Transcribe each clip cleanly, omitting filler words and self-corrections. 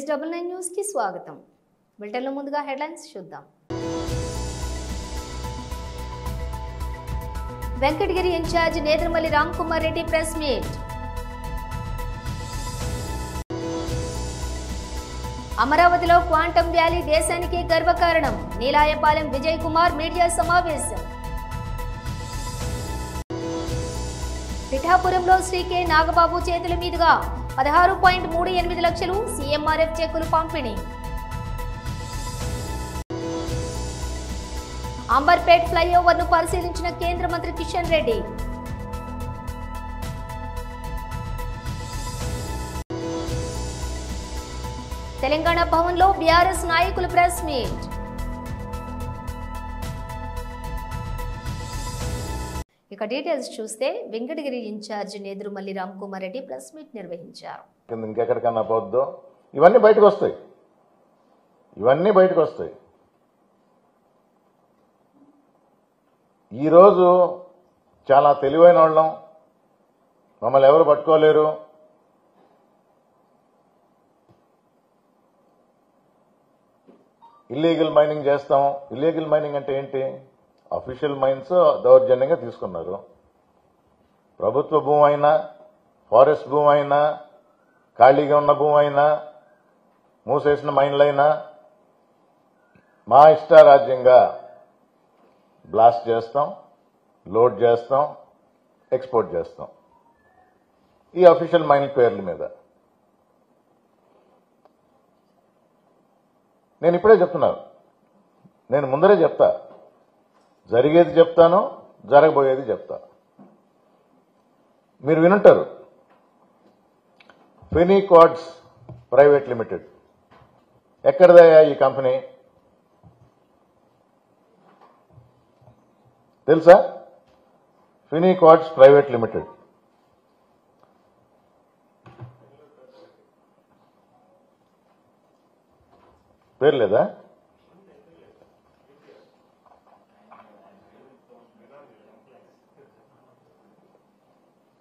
BH99 news కి స్వాగతం. బులెటిన్లో ముందుగా హెడ్లైన్స్ చూద్దాం. Venkatagiri incharge Nedurumalli Ramkumar Reddy press meet. అమరావతిలో క్వాంటమ్ వ్యాలీ దేశానికి గర్వకారణం. నీలాయపాలెం విజయ్ కుమార్ మీడియా సమావేశం. పిఠాపురంలో శ్రీ కె నాగబాబు చేతుల మీదుగా 16.38 లక్షలు CMRF చెక్కులు పంపిణీ. అంబర్పేట్ ఫ్లైఓవర్ను పరిశీలించిన కేంద్ర మంత్రి కిషన్ రెడ్డి. తెలంగాణ భవన్లో బీఆర్ఎస్ నాయకుల ప్రెస్ మీట్. ఇక డీటెయిల్స్ చూస్తే Venkatagiri incharge Nedurumalli Ramkumar Reddy press meet నిర్వహించారు. ఇంకెక్కడికన్నా పోద్దో ఇవన్నీ బయటకు వస్తాయి. ఈరోజు చాలా తెలివైన వాళ్ళం, మమ్మల్ని ఎవరు పట్టుకోలేరు. ఇల్లీగల్ మైనింగ్ చేస్తాం. ఇల్లీగల్ మైనింగ్ అంటే ఏంటి? అఫీషియల్ మైన్స్ దౌర్జన్యంగా తీసుకున్నారు. ప్రభుత్వ భూమి అయినా, ఫారెస్ట్ భూమి అయినా, ఖాళీగా ఉన్న భూమి అయినా, మూసేసిన మైన్లైనా మా ఇష్టారాజ్యంగా బ్లాస్ట్ చేస్తాం, లోడ్ చేస్తాం, ఎక్స్పోర్ట్ చేస్తాం ఈ అఫీషియల్ మైన్ పేర్ల మీద. నేను ఇప్పుడే చెప్తున్నాను, నేను ముందరే చెప్తా, జరిగేది చెప్తాను, జరగబోయేది చెప్తా. మీరు వినుంటారు, ఫినికార్డ్స్ ప్రైవేట్ లిమిటెడ్. ఎక్కడదయ్యా ఈ కంపెనీ? తెలుసా? ఫినికార్డ్స్ ప్రైవేట్ లిమిటెడ్. పేరు లేదా?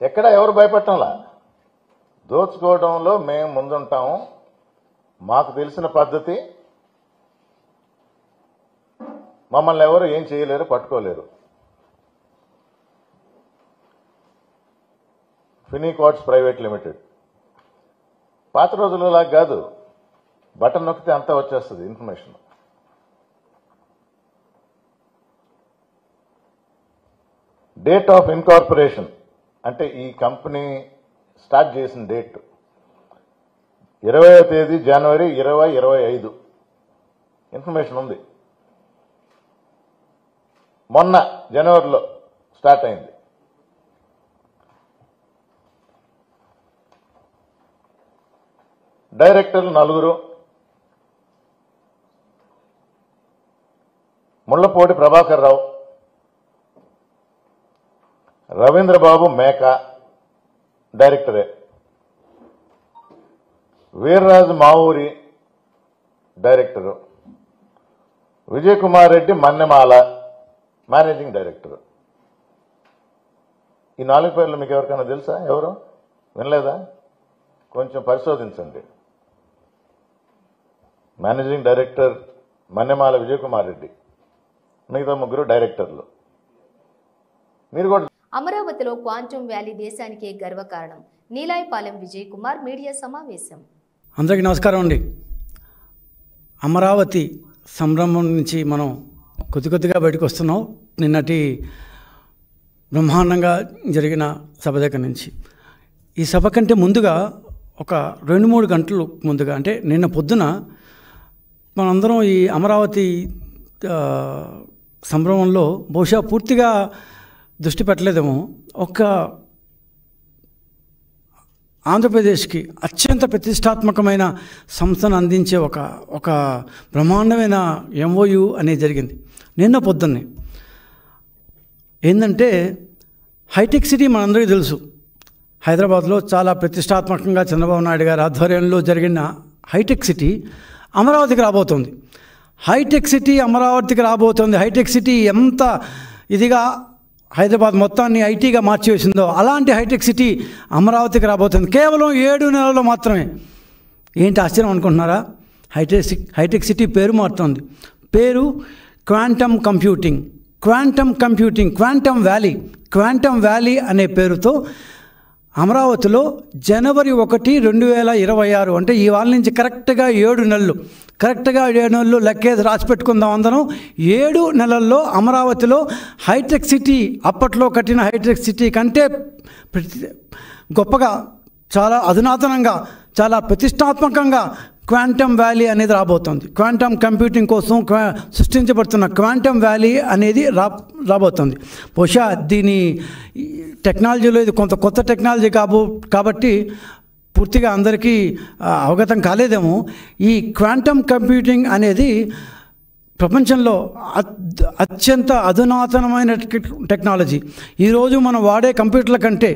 ఎక్కడ ఎవరు భయపడటంలా? దోచుకోవడంలో మేము ముందుంటాము. మాకు తెలిసిన పద్ధతి. మమ్మల్ని ఎవరు ఏం చేయలేరు, పట్టుకోలేరు. ఫినికార్డ్స్ ప్రైవేట్ లిమిటెడ్ పాత రోజులలా కాదు, బటన్ నొక్కితే అంతా వచ్చేస్తుంది ఇన్ఫర్మేషన్. డేట్ ఆఫ్ ఇన్కార్పొరేషన్ అంటే ఈ కంపెనీ స్టార్ట్ చేసిన డేట్ 20వ తేదీ జనవరి 2025 ఇన్ఫర్మేషన్ ఉంది. మొన్న జనవరిలో స్టార్ట్ అయింది. డైరెక్టర్లు 4. ముళ్లపూడి ప్రభాకర్ రావు, రవీంద్రబాబు మేక డైరెక్టరే, Veerraju Mavuri director, Vijay Kumar Reddy Mannemala managing director. ఈ 4 పేర్లు మీకు ఎవరికైనా తెలుసా? ఎవరు వినలేదా? కొంచెం పరిశోధించండి. మేనేజింగ్ డైరెక్టర్ మన్నెమాల విజయ్ కుమార్ రెడ్డి, మిగతా 3 డైరెక్టర్లు. మీరు కూడా. అమరావతిలో క్వాంటమ్ వ్యాలీ దేశానికే గర్వకారణం. నీలాయపాలెం విజయ్ కుమార్ మీడియా సమావేశం. అందరికీ నమస్కారం అండి. అమరావతి సంరంభం నుంచి మనం కొద్దిగా బయటకు వస్తున్నాం. నిన్నటి బ్రహ్మాండంగా జరిగిన సభ దగ్గర నుంచి. ఈ సభ కంటే ముందుగా ఒక 2-3 గంటలు ముందుగా, అంటే నిన్న పొద్దున మనందరం ఈ అమరావతి సంభ్రమంలో బహుశా పూర్తిగా దృష్టి పెట్టలేదేమో. ఒక ఆంధ్రప్రదేశ్కి అత్యంత ప్రతిష్టాత్మకమైన సంస్థను అందించే ఒక బ్రహ్మాండమైన MOU అనేది జరిగింది నిన్న పొద్దున్నే. ఏంటంటే హైటెక్ సిటీ మనందరికీ తెలుసు. హైదరాబాద్లో చాలా ప్రతిష్టాత్మకంగా చంద్రబాబు నాయుడు గారి ఆధ్వర్యంలో జరిగిన హైటెక్ సిటీ అమరావతికి రాబోతోంది. హైటెక్ సిటీ అమరావతికి రాబోతోంది. హైటెక్ సిటీ ఎంత ఇదిగా హైదరాబాద్ మొత్తాన్ని ఐటీగా మార్చివేసిందో అలాంటి హైటెక్ సిటీ అమరావతికి రాబోతుంది. కేవలం 7 నెలల్లో మాత్రమే ఏంటి ఆశ్చర్యం అనుకుంటున్నారా? హైటెక్ సిటీ పేరు మారుతుంది. పేరు క్వాంటమ్ కంప్యూటింగ్. క్వాంటమ్ వ్యాలీ అనే పేరుతో అమరావతిలో జనవరి 1, 2026 అంటే ఈ వాళ్ళ నుంచి కరెక్ట్గా 7 నెలలు లెక్కేసి రాసి పెట్టుకుందాం అందరం. 7 నెలల్లో అమరావతిలో హైటెక్ సిటీ, అప్పట్లో కట్టిన హైటెక్ సిటీ కంటే గొప్పగా, చాలా అధునాతనంగా, చాలా ప్రతిష్టాత్మకంగా క్వాంటమ్ వ్యాలీ అనేది రాబోతుంది. క్వాంటమ్ కంప్యూటింగ్ కోసం సృష్టించబడుతున్న క్వాంటమ్ వ్యాలీ అనేది రాబోతుంది. బహుశా దీని టెక్నాలజీలో ఇది కొంత కొత్త టెక్నాలజీ కాబట్టి పూర్తిగా అందరికీ అవగతం కాలేదేమో. ఈ క్వాంటమ్ కంప్యూటింగ్ అనేది ప్రపంచంలో అత్యంత అధునాతనమైన టెక్నాలజీ. ఈరోజు మనం వాడే కంప్యూటర్ల కంటే,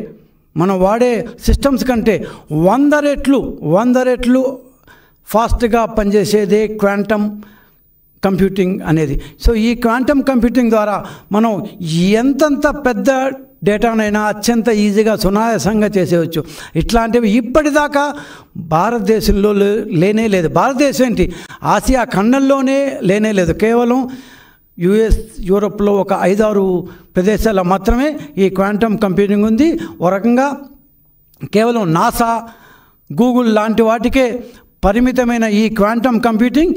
మనం వాడే సిస్టమ్స్ కంటే 100 రెట్లు ఫాస్ట్గా పనిచేసేదే క్వాంటమ్ కంప్యూటింగ్ అనేది. సో ఈ క్వాంటమ్ కంప్యూటింగ్ ద్వారా మనం ఎంతంత పెద్ద డేటానైనా అత్యంత ఈజీగా సునాయాసంగా చేసేయచ్చు. ఇట్లాంటివి ఇప్పటిదాకా భారతదేశంలో లేనే లేదు. భారతదేశం ఏంటి, ఆసియా ఖండంలోనే లేనే లేదు. కేవలం యుఎస్, యూరోప్లో ఒక 5-6 ప్రదేశాల్లో మాత్రమే ఈ క్వాంటమ్ కంప్యూటింగ్ ఉంది. ఓ రకంగా కేవలం నాసా, గూగుల్ లాంటి వాటికే పరిమితమైన ఈ క్వాంటమ్ కంప్యూటింగ్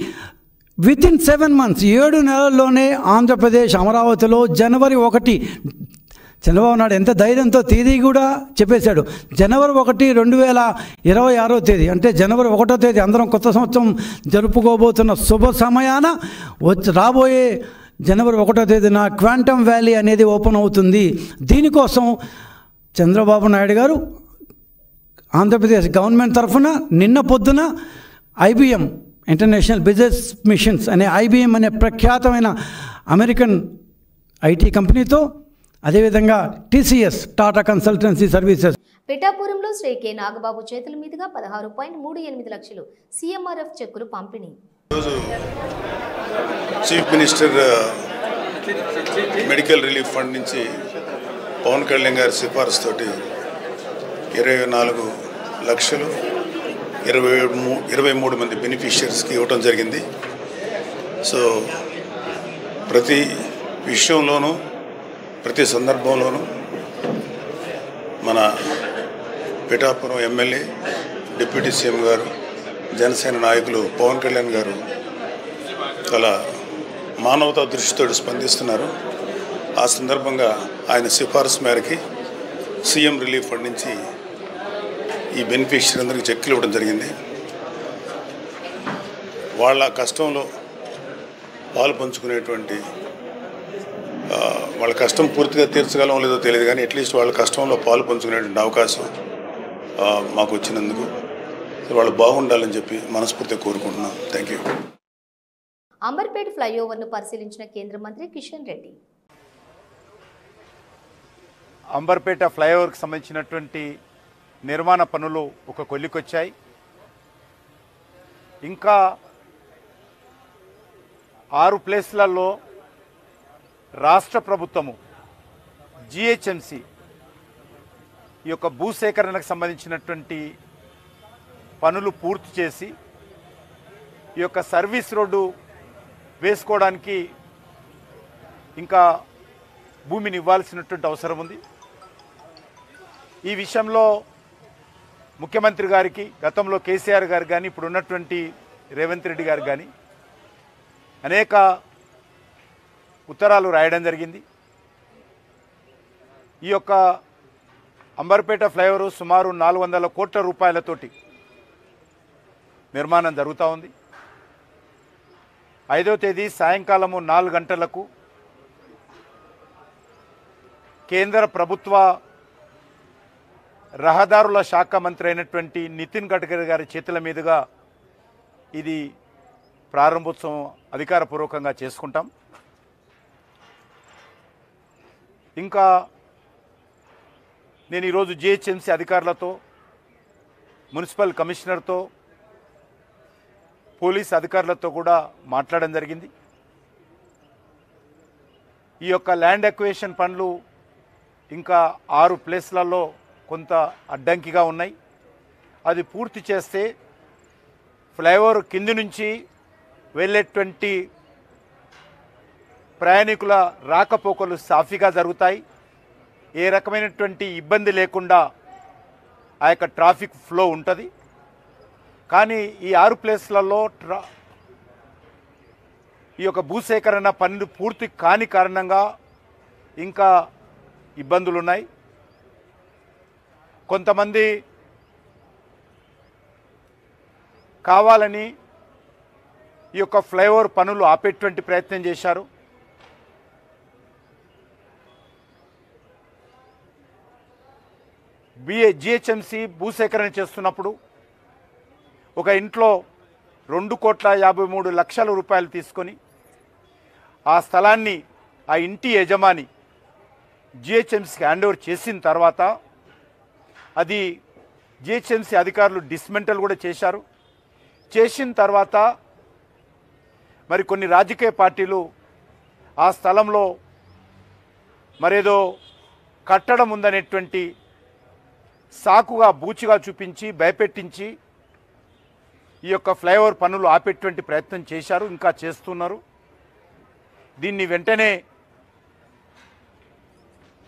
వితిన్ 7 months 7 నెలల్లోనే ఆంధ్రప్రదేశ్ అమరావతిలో జనవరి 1, చంద్రబాబు నాయుడు ఎంత ధైర్యంతో తేదీ కూడా చెప్పేశాడు. జనవరి 1, 2026 అంటే జనవరి 1వ తేదీ అందరం కొత్త సంవత్సరం జరుపుకోబోతున్న శుభ సమయాన రాబోయే జనవరి 1వ తేదీన క్వాంటమ్ వ్యాలీ అనేది ఓపెన్ అవుతుంది. దీనికోసం చంద్రబాబు నాయుడు గారు ఆంధ్రప్రదేశ్ గవర్నమెంట్ తరఫున నిన్న పొద్దున IBM ఇంటర్నేషనల్ బిజినెస్ మిషన్స్ అనే IBM అనే ప్రఖ్యాతమైన అమెరికన్ IT కంపెనీతో, అదేవిధంగా TCS టాటా కన్సల్టెన్సీ సర్వీసెస్, పిఠాపురంలో శ్రీ కె నాగబాబు చేతుల మీదుగా 16.38 లక్షలు CMRF చెక్కులు పంపిణీ. Chief minister medical relief fund నుంచి పవన్ కళ్యాణ్ గారి సిఫార్సు తోటి 24 లక్షలు 23 మంది బెనిఫిషియర్స్కి ఇవ్వటం జరిగింది. సో ప్రతి విషయంలోనూ, ప్రతి సందర్భంలోనూ మన పిఠాపురం ఎమ్మెల్యే, డిప్యూటీ సీఎం గారు, జనసేన నాయకులు పవన్ కళ్యాణ్ గారు చాలా మానవతా దృష్టితో స్పందిస్తున్నారు. ఆ సందర్భంగా ఆయన సిఫార్సు మేరకి సీఎం రిలీఫ్ ఫండ్ నుంచి ఈ బెనిఫిషియరీ అందరికీ చెక్కులు ఇవ్వడం జరిగింది. వాళ్ళ కష్టంలో పాలు పంచుకునేటువంటి, వాళ్ళ కష్టం పూర్తిగా తీర్చగలం లేదో తెలియదు కానీ అట్లీస్ట్ వాళ్ళ కష్టంలో పాలు పంచుకునేటువంటి అవకాశం మాకు వచ్చినందుకు వాళ్ళు బాగుండాలని చెప్పి మనస్ఫూర్తిగా కోరుకుంటున్నాం. Thank you. అంబర్పేట ఫ్లైఓవర్ను పరిశీలించిన కేంద్ర మంత్రి కిషన్ రెడ్డి. అంబర్పేట ఫ్లైఓవర్కి సంబంధించినటువంటి నిర్మాణ పనులు ఒక కొలికొచ్చాయి. ఇంకా 6 ప్లేస్లలో రాష్ట్ర ప్రభుత్వము GHMC ఈ యొక్క భూసేకరణకు సంబంధించినటువంటి పనులు పూర్తి చేసి ఈ యొక్క సర్వీస్ రోడ్డు వేసుకోవడానికి ఇంకా భూమిని ఇవ్వాల్సినటువంటి అవసరం ఉంది. ఈ విషయంలో ముఖ్యమంత్రి గారికి, గతంలో కేసీఆర్ గారు కానీ, ఇప్పుడు ఉన్నటువంటి రేవంత్ రెడ్డి గారు కానీ అనేక ఉత్తరాలు రాయడం జరిగింది. ఈ యొక్క అంబర్పేట ఫ్లైఓవర్ సుమారు 400 కోట్ల రూపాయలతోటి నిర్మాణం జరుగుతూ ఉంది. 5వ తేదీ సాయంకాలము 4 గంటలకు కేంద్ర ప్రభుత్వ రహదారుల శాఖ మంత్రి అయినటువంటి నితిన్ గడ్కరీ గారి చేతుల మీదుగా ఇది ప్రారంభోత్సవం అధికారపూర్వకంగా చేసుకుంటాం. ఇంకా నేను ఈరోజు GHMC అధికారులతో, మున్సిపల్ కమిషనర్తో, పోలీస్ అధికారులతో కూడా మాట్లాడడం జరిగింది. ఈ యొక్క ల్యాండ్ అక్విజిషన్ పనులు ఇంకా 6 ప్లేస్లలో కొంత అడ్డంకిగా ఉన్నాయి. అది పూర్తి చేస్తే ఫ్లైఓవర్ కింది నుంచి వెళ్ళేటువంటి ప్రయాణికుల రాకపోకలు సాఫీగా జరుగుతాయి. ఏ రకమైనటువంటి ఇబ్బంది లేకుండా ఆ యొక్క ట్రాఫిక్ ఫ్లో ఉంటుంది. కానీ ఈ 6 ప్లేస్లలో ఈ యొక్క భూసేకరణ పనులు పూర్తి కాని కారణంగా ఇంకా ఇబ్బందులు ఉన్నాయి. కొంతమంది కావాలని ఈ యొక్క ఫ్లైఓవర్ పనులు ఆపేటువంటి ప్రయత్నం చేశారు. జిహెచ్ఎంసీ భూసేకరణ చేస్తున్నప్పుడు ఒక ఇంట్లో 2,53,00,000 రూపాయలు తీసుకొని ఆ స్థలాన్ని ఆ ఇంటి యజమాని జిహెచ్ఎంసీకి హ్యాండ్ ఓవర్ చేసిన తర్వాత అది జిహెచ్ఎంసీ అధికారులు డిస్మెంటల్ కూడా చేశారు. చేసిన తర్వాత మరి కొన్ని రాజకీయ పార్టీలు ఆ స్థలంలో మరేదో కట్టడం ఉందనేటువంటి సాకుగా బూచిగా చూపించి భయపెట్టించి ఈ యొక్క ఫ్లైఓవర్ పనులు ఆపేటువంటి ప్రయత్నం చేశారు, ఇంకా చేస్తున్నారు. దీన్ని వెంటనే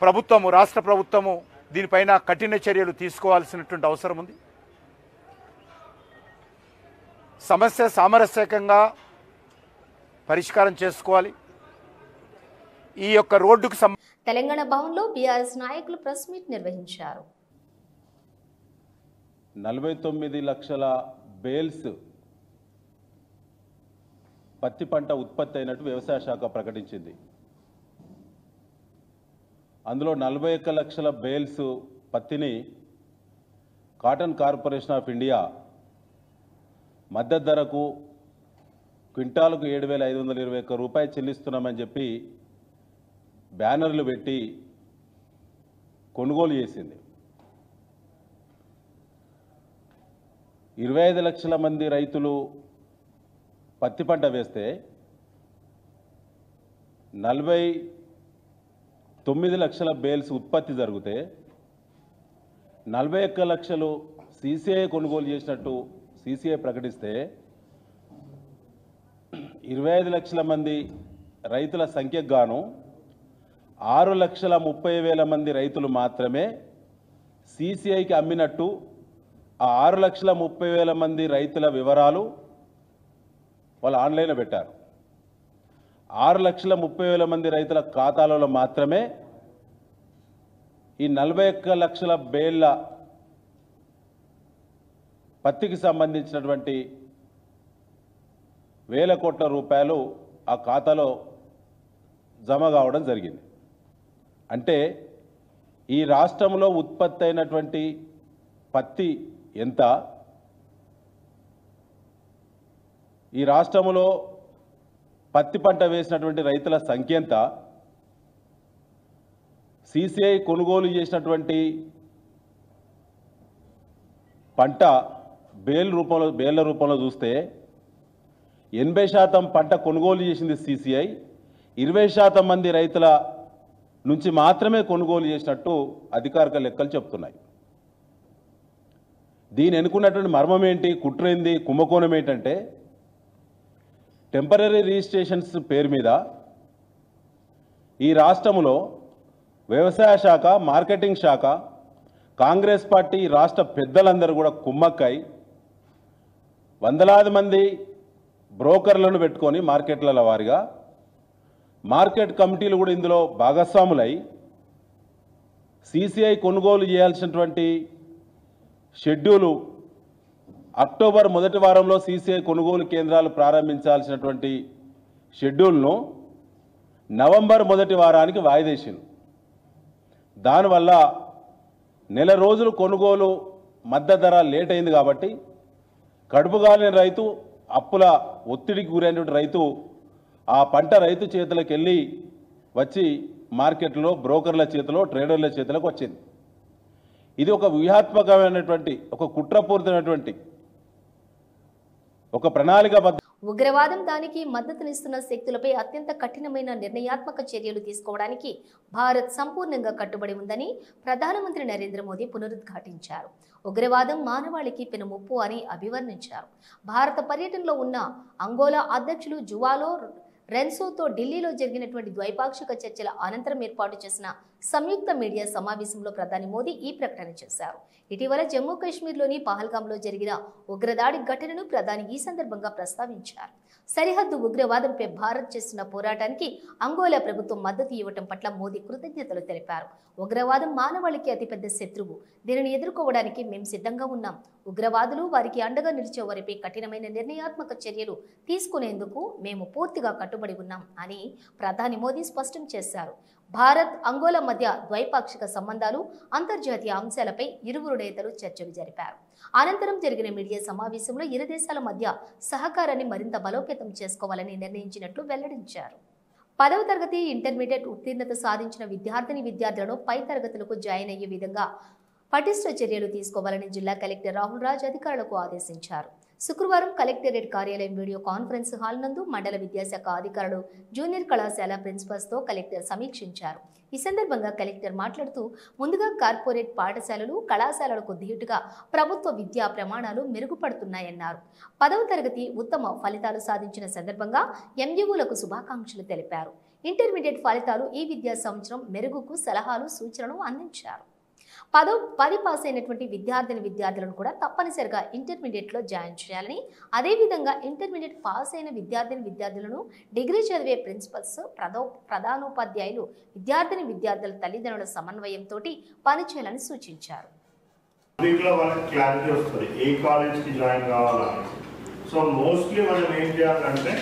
ప్రభుత్వము, రాష్ట్ర ప్రభుత్వము దీనిపైన కఠిన చర్యలు తీసుకోవాల్సినటువంటి అవసరం ఉంది. సమస్య సామరస్యకంగా పరిష్కారం చేసుకోవాలి. ఈ యొక్క రోడ్డుకు తెలంగాణ భవన్లో బీఆర్ఎస్ నాయకులు ప్రెస్ మీట్ నిర్వహించారు. 49 లక్షల బేల్స్ పత్తి పంట ఉత్పత్తి అయినట్టు వ్యవసాయ శాఖ ప్రకటించింది. అందులో 41 లక్షల బేల్స్ పత్తిని కాటన్ కార్పొరేషన్ ఆఫ్ ఇండియా మద్దతు ధరకు క్వింటాలకు 7,521 రూపాయలు చెల్లిస్తున్నామని చెప్పి బ్యానర్లు పెట్టి కొనుగోలు చేసింది. 25 లక్షల మంది రైతులు పత్తి పంట వేస్తే 49 లక్షల బేల్స్ ఉత్పత్తి జరిగితే 41 లక్షలు సీసీఐ కొనుగోలు చేసినట్టు సీసీఐ ప్రకటిస్తే 25 లక్షల మంది రైతుల సంఖ్యకు గాను 6,30,000 మంది రైతులు మాత్రమే సీసీఐకి అమ్మినట్టు ఆ 6,30,000 మంది రైతుల వివరాలు వాళ్ళు ఆన్లైన్లో పెట్టారు. 6,30,000 మంది రైతుల ఖాతాలలో మాత్రమే ఈ 41 లక్షల బేళ్ల పత్తికి సంబంధించినటువంటి వేల కోట్ల రూపాయలు ఆ ఖాతాలో జమ కావడం జరిగింది. అంటే ఈ రాష్ట్రంలో ఉత్పత్తి అయినటువంటి పత్తి ఎంత, ఈ రాష్ట్రంలో పత్తి పంట వేసినటువంటి రైతుల సంఖ్య ఎంత, సీసీఐ కొనుగోలు చేసినటువంటి పంట బేళ్ల రూపంలో చూస్తే 80% పంట కొనుగోలు చేసింది సీసీఐ, 20% మంది రైతుల నుంచి మాత్రమే కొనుగోలు చేసినట్టు అధికారిక లెక్కలు చెప్తున్నాయి. దీని ఎన్నుకున్నటువంటి మర్మం ఏంటి, కుట్రేంది, కుంభకోణం ఏంటంటే టెంపరరీ రిజిస్ట్రేషన్స్ పేరు మీద ఈ రాష్ట్రంలో వ్యవసాయ శాఖ, మార్కెటింగ్ శాఖ, కాంగ్రెస్ పార్టీ రాష్ట్ర పెద్దలందరూ కూడా కుమ్మక్కై వందలాది మంది బ్రోకర్లను పెట్టుకొని మార్కెట్ల వారిగా మార్కెట్ కమిటీలు కూడా ఇందులో భాగస్వాములై సీసీఐ కొనుగోలు చేయాల్సినటువంటి షెడ్యూలు అక్టోబర్ మొదటి వారంలో సీసీఐ కొనుగోలు కేంద్రాలు ప్రారంభించాల్సినటువంటి షెడ్యూల్ను నవంబర్ మొదటి వారానికి వాయిదేసింది. దానివల్ల నెల రోజులు కొనుగోలు మద్దతు ధర లేట్ అయింది కాబట్టి కడుపుగాలిన రైతు, అప్పుల ఒత్తిడికి గురైనటువంటి రైతు ఆ పంట రైతు చేతులకు వెళ్ళి వచ్చి మార్కెట్లో బ్రోకర్ల చేతిలో, ట్రేడర్ల చేతులకు వచ్చింది. ఇది ఒక వ్యూహాత్మకమైనటువంటి, ఒక కుట్రపూరితమైనటువంటి, ఒక ప్రణాళికాబద్ధ ఉగ్రవాదం దానికి మద్దతునిస్తున్న శక్తులపై అత్యంత కఠినమైన నిర్ణయాత్మక చర్యలు తీసుకోవడానికి భారత్ సంపూర్ణంగా కట్టుబడి ఉందని ప్రధానమంత్రి నరేంద్ర మోదీ పునరుద్ఘాటించారు. ఉగ్రవాదం మానవాళికి పెనుముప్పు అని అభివర్ణించారు. భారత పర్యటనలో ఉన్న అంగోలా అధ్యక్షులు జువాలో రెన్సోతో ఢిల్లీలో జరిగినటువంటి ద్వైపాక్షిక చర్చల అనంతరం ఏర్పాటు చేసిన సంయుక్త మీడియా సమావేశంలో ప్రధాని మోదీ ఈ ప్రకటన చేశారు. ఇటీవల జమ్మూ కాశ్మీర్లోని పహల్గాంలో జరిగిన ఉగ్రదాడి ఘటనను ప్రధాని ఈ సందర్భంగా ప్రస్తావించారు. సరిహద్దు ఉగ్రవాదంపై భారత్ చేస్తున్న పోరాటానికి అంగోలా ప్రభుత్వం మద్దతు ఇవ్వటం పట్ల మోదీ కృతజ్ఞతలు తెలిపారు. ఉగ్రవాదం మానవాళికి అతిపెద్ద శత్రువు. దీనిని ఎదుర్కోవడానికి మేము సిద్ధంగా ఉన్నాం. ఉగ్రవాదులు వారికి అండగా నిలిచే వారిపై కఠినమైన నిర్ణయాత్మక చర్యలు తీసుకునేందుకు మేము పూర్తిగా కట్టుబడి ఉన్నాం అని ప్రధాని మోదీ స్పష్టం చేశారు. భారత్ అంగోలా మధ్య ద్వైపాక్షిక సంబంధాలు, అంతర్జాతీయ అంశాలపై ఇరువురు నేతలు చర్చలు జరిపారు. అనంతరం జరిగిన మీడియా సమావేశంలో ఇరు దేశాల మధ్య సహకారాన్ని మరింత బలోపేతం చేసుకోవాలని నిర్ణయించినట్లు వెల్లడించారు. 10వ తరగతి ఇంటర్మీడియట్ ఉత్తీర్ణత సాధించిన విద్యార్థులను పై తరగతులకు జాయిన్ అయ్యే విధంగా పటిష్ట చర్యలు తీసుకోవాలని జిల్లా కలెక్టర్ రాహుల్ రాజ్ అధికారులకు ఆదేశించారు. శుక్రవారం కలెక్టరేట్ కార్యాలయం వీడియో కాన్ఫరెన్స్ హాల్ నందు మండల విద్యాశాఖ అధికారులు, జూనియర్ కళాశాల ప్రిన్సిపల్స్తో కలెక్టర్ సమీక్షించారు. ఈ సందర్భంగా కలెక్టర్ మాట్లాడుతూ, ముందుగా కార్పొరేట్ పాఠశాలలు, కళాశాలలకు ధీటుగా ప్రభుత్వ విద్యా ప్రమాణాలు మెరుగుపడుతున్నాయన్నారు. 10వ తరగతి ఉత్తమ ఫలితాలు సాధించిన సందర్భంగా ఎంఈఓలకు శుభాకాంక్షలు తెలిపారు. ఇంటర్మీడియట్ ఫలితాలు ఈ విద్యా సంవత్సరం మెరుగుకు సలహాలు, సూచనలు అందించారు. 10 పాస్ అయినటువంటి విద్యార్థులను కూడా తప్పనిసరిగా ఇంటర్మీడియట్లో జాయిన్ చేయాలని, అదేవిధంగా ఇంటర్మీడియట్ పాస్ అయిన విద్యార్థులను డిగ్రీ చదివే ప్రిన్సిపల్స్, ప్రధానోపాధ్యాయులు విద్యార్థుల తల్లిదండ్రుల సమన్వయంతో పనిచేయాలని సూచించారు. ఏ కాలేజ్కి జాయిన్ కావాలని. సో మోస్ట్లీ మనం ఏం చేయాలంటే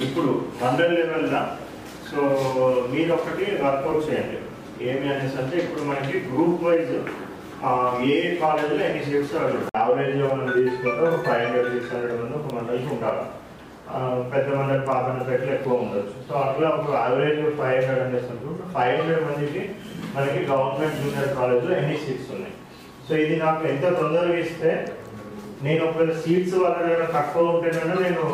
ఇప్పుడు మండల్ లెవెల్గా సో మీరు ఒకటి వర్కౌట్ చేయండి. ఏమి అనేసి అంటే ఇప్పుడు మనకి గ్రూప్ వైజ్ ఏ కాలేజీలో ఎన్ని సీట్స్ యావరేజ్ మనం తీసుకుంటే ఒక 500-600 మంది ఒక మండలికి ఉండాలి. పెద్ద మండలి పాపనపేటలో ఎక్కువ ఉండొచ్చు. సో అట్లా ఒక యావరేజ్ 500 అనేసి అనుకుంటే 500 మందికి మనకి గవర్నమెంట్ జూనియర్ కాలేజ్లో ఎన్ని సీట్స్ ఉన్నాయి. సో ఇది నాకు ఎంత తొందరగా ఇస్తే నేను ఒకవేళ సీట్స్ వాళ్ళ తక్కువ ఉంటేనే నేను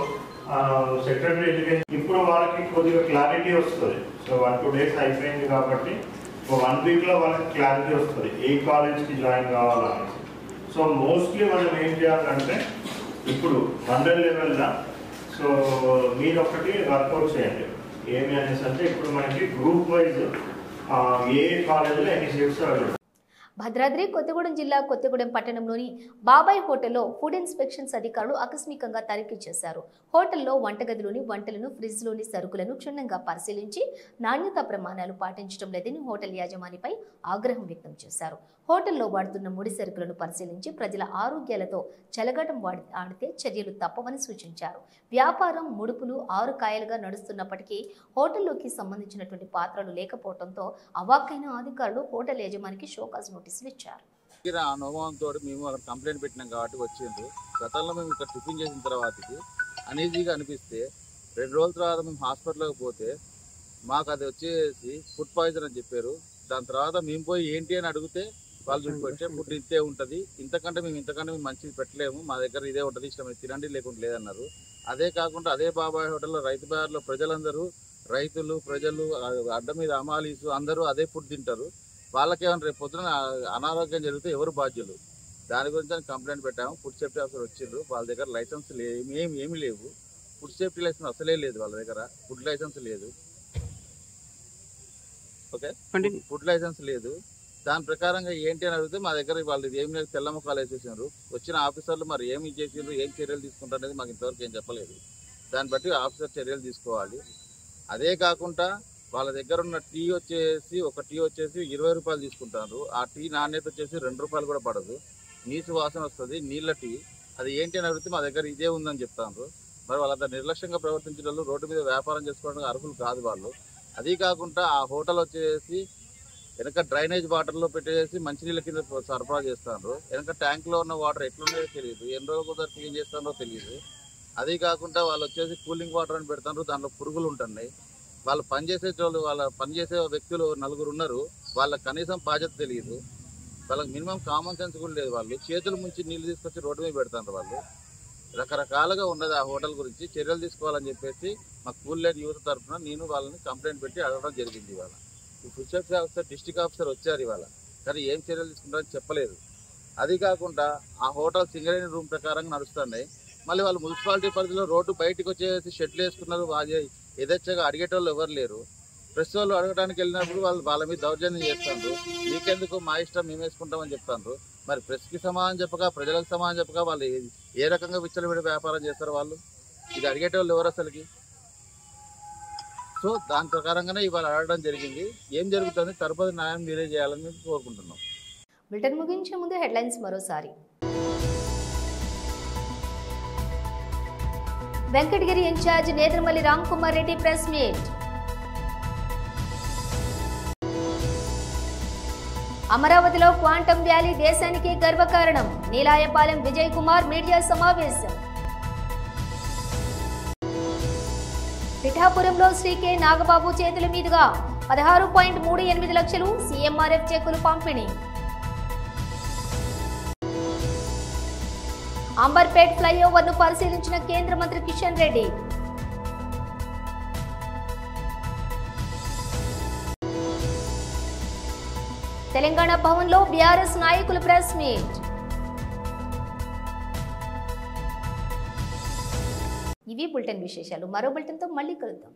సెక్రటరీ ఎడ్యుకేషన్ ఇప్పుడు వాళ్ళకి కొద్దిగా క్లారిటీ వస్తుంది. సో 1-2 days అయిపోయింది కాబట్టి 1 weekలో వాళ్ళకి క్లారిటీ వస్తుంది ఏ కాలేజ్కి జాయిన్ కావాలని. సో మోస్ట్లీ మనం ఏం చేయాలంటే ఇప్పుడు మండల్ లెవెల్గా సో మీరు ఒకటి వర్కౌట్ చేయండి. ఏమి అనేసి అంటే ఇప్పుడు మనకి గ్రూప్ వైజ్ ఏ కాలేజీలో ఎన్ని సీట్స్ భద్రాద్రి కొత్తగూడెం జిల్లా కొత్తగూడెం పట్టణంలోని బాబాయ్ హోటల్లో ఫుడ్ ఇన్స్పెక్షన్స్ అధికారులు ఆకస్మికంగా తనిఖీ చేశారు. హోటల్లో వంటగదిలోని వంటలను, ఫ్రిడ్జ్లోని సరుకులను క్షుణ్ణంగా పరిశీలించి నాణ్యతా ప్రమాణాలు పాటించడం లేదని హోటల్ యాజమానిపై ఆగ్రహం వ్యక్తం చేశారు. హోటల్లో వాడుతున్న ముడి సరుకులను పరిశీలించి ప్రజల ఆరోగ్యాలతో చెలగాటం ఆడితే చర్యలు తప్పవని సూచించారు. వ్యాపారం ముడుపులు 6 కాయలుగా నడుస్తున్నప్పటికీ హోటల్లోకి సంబంధించినటువంటి పాత్రలు లేకపోవడంతో అవాక్కైన అధికారులు హోటల్ యజమానికి షోకాజ్ నోటీసులు ఇచ్చారు. అనుభవంతో మేము అక్కడ కంప్లైంట్ పెట్టినాం కాబట్టి వచ్చిండ్రు. గతంలో మేము ఇక్కడ టిఫిన్ చేసిన తర్వాతకి అనీజీగా అనిపిస్తే 2 రోజుల తర్వాత మేము హాస్పిటల్కి పోతే మాకు అది వచ్చేసి ఫుడ్ పాయిజన్ అని చెప్పారు. దాని తర్వాత మేము పోయి ఏంటి అని అడిగితే వాళ్ళు చూపెట్టే ఫుడ్ ఇంతే ఉంటుంది, ఇంతకంటే మేము మంచిది పెట్టలేము, మా దగ్గర ఇదే ఉంటుంది, ఇష్టం తినండి లేకుంటే లేదన్నారు. అదే కాకుండా అదే బాబాయ్ హోటల్లో రైతు బజార్లో ప్రజలందరూ రైతులు, ప్రజలు, అడ్డ మీద అమాలీసు అందరూ అదే ఫుడ్ తింటారు. వాళ్ళకేమైనా రేపు పొద్దున అనారోగ్యం జరిగితే ఎవరు బాధ్యులు? దాని గురించి కంప్లైంట్ పెట్టాము. ఫుడ్ సేఫ్టీ ఆఫీసర్ వచ్చిండ్రు. వాళ్ళ దగ్గర లైసెన్స్ ఏమీ లేవు. ఫుడ్ సేఫ్టీ లైసెన్స్ అసలే లేదు వాళ్ళ దగ్గర. ఫుడ్ లైసెన్స్ లేదు. ఓకే, ఫుడ్ లైసెన్స్ లేదు. దాని ప్రకారంగా ఏంటి అని అడిగితే మా దగ్గర వాళ్ళు ఏమి లేదు, తెల్ల ముఖాలు వేసేసారు. వచ్చిన ఆఫీసర్లు మరి ఏమి చేసిండ్రు, ఏం చర్యలు తీసుకుంటారు అనేది మాకు ఇంతవరకు ఏం చెప్పలేదు. దాన్ని బట్టి ఆఫీసర్ చర్యలు తీసుకోవాలి. అదే కాకుండా వాళ్ళ దగ్గర ఉన్న టీ వచ్చేసి ఒక టీ వచ్చేసి 20 రూపాయలు తీసుకుంటారు. ఆ టీ నాణ్యత వచ్చేసి 2 రూపాయలు కూడా పడదు. నీసు వాసన వస్తుంది, నీళ్ళ టీ. అది ఏంటి అని అడిగితే మా దగ్గర ఇదే ఉందని చెప్తారు. మరి వాళ్ళంతా నిర్లక్ష్యంగా ప్రవర్తించడం, రోడ్డు మీద వ్యాపారం చేసుకోవడానికి అర్హులు కాదు వాళ్ళు. అదీ కాకుండా ఆ హోటల్ వచ్చేసి వెనక డ్రైనేజ్ వాటర్లో పెట్టేసి మంచినీళ్ళ కింద సరఫరా చేస్తారు. వెనక ట్యాంక్లో ఉన్న వాటర్ ఎట్లున్నాయో తెలియదు, ఎన్ని రోజులు ఒకసారి క్లీన్ చేస్తారో తెలియదు. అదీ కాకుండా వాళ్ళు వచ్చేసి కూలింగ్ వాటర్ అని పెడతారు, దాంట్లో పురుగులు ఉంటున్నాయి. వాళ్ళు పనిచేసే వ్యక్తులు 4 ఉన్నారు. వాళ్ళకి కనీసం బాధ్యత తెలియదు. వాళ్ళకి మినిమం కామన్ సెన్స్ కూడా లేదు. వాళ్ళు చేతులు ముంచి నీళ్ళు తీసుకొచ్చి రోడ్డు మీద పెడతారు. వాళ్ళు రకరకాలుగా ఉన్నది ఆ హోటల్ గురించి చర్యలు తీసుకోవాలని చెప్పేసి మా స్కూల్ లేని యూత్ తరఫున నేను వాళ్ళని కంప్లైంట్ పెట్టి అడగడం జరిగింది. ఇవాళ food safety officer district officer వచ్చారు ఇవాళ, కానీ ఏం చర్యలు తీసుకుంటారని చెప్పలేదు. అది కాకుండా ఆ హోటల్ సింగరేణి రూమ్ ప్రకారంగా నడుస్తున్నాయి. మళ్ళీ వాళ్ళు మున్సిపాలిటీ పరిధిలో రోడ్డు బయటకు వచ్చేసి షెడ్లు వేసుకున్నారు. యథేచ్ఛగా అడిగేటోళ్ళు ఎవరు లేరు. ప్రెస్ వాళ్ళు అడగడానికి వెళ్ళినప్పుడు వాళ్ళ మీద దౌర్జన్యం చేస్తారు. మీకెందుకు, మా ఇష్టం మేము వేసుకుంటామని చెప్తారు. మరి ప్రెస్కి సమాధానం చెప్పక, ప్రజలకు సమాధానం చెప్పక వాళ్ళు ఏ రకంగా విచ్చలవిడి వ్యాపారం చేస్తారు వాళ్ళు? ఇది అడిగేటోళ్ళు ఎవరు అసలుకి? సో దాని ప్రకారంగానే ఇవాళ అడగడం జరిగింది. ఏం జరుగుతుంది, తదుపరి న్యాయం మీరే చేయాలని మేము కోరుకుంటున్నాం. బులెటిన్ ముగించే ముందు హెడ్లైన్స్ మరోసారి. Venkatagiri incharge Nedurumalli Ram Kumar Reddy press meet. అమరావతిలో క్వాంటమ్ వ్యాలీ దేశానికి గర్వకారణం. నీలాయపాలెం విజయ్ కుమార్ మీడియా సమావేశం. పిఠాపురంలో శ్రీ కె నాగబాబు చేతుల మీదుగా 16.38 లక్షలు సీఎంఆర్ఎఫ్ చెక్కులు పంపిణీ. అంబర్పేట్ ఫ్లైఓవర్ను పరిశీలించిన కేంద్ర మంత్రి కిషన్ రెడ్డి. తెలంగాణ భవన్లో బీఆర్ఎస్ నాయకుల ప్రెస్ మీట్. ఇవి బులెటిన్ విశేషాలు. మరో బులెటిన్తో మళ్ళీ కలుద్దాం.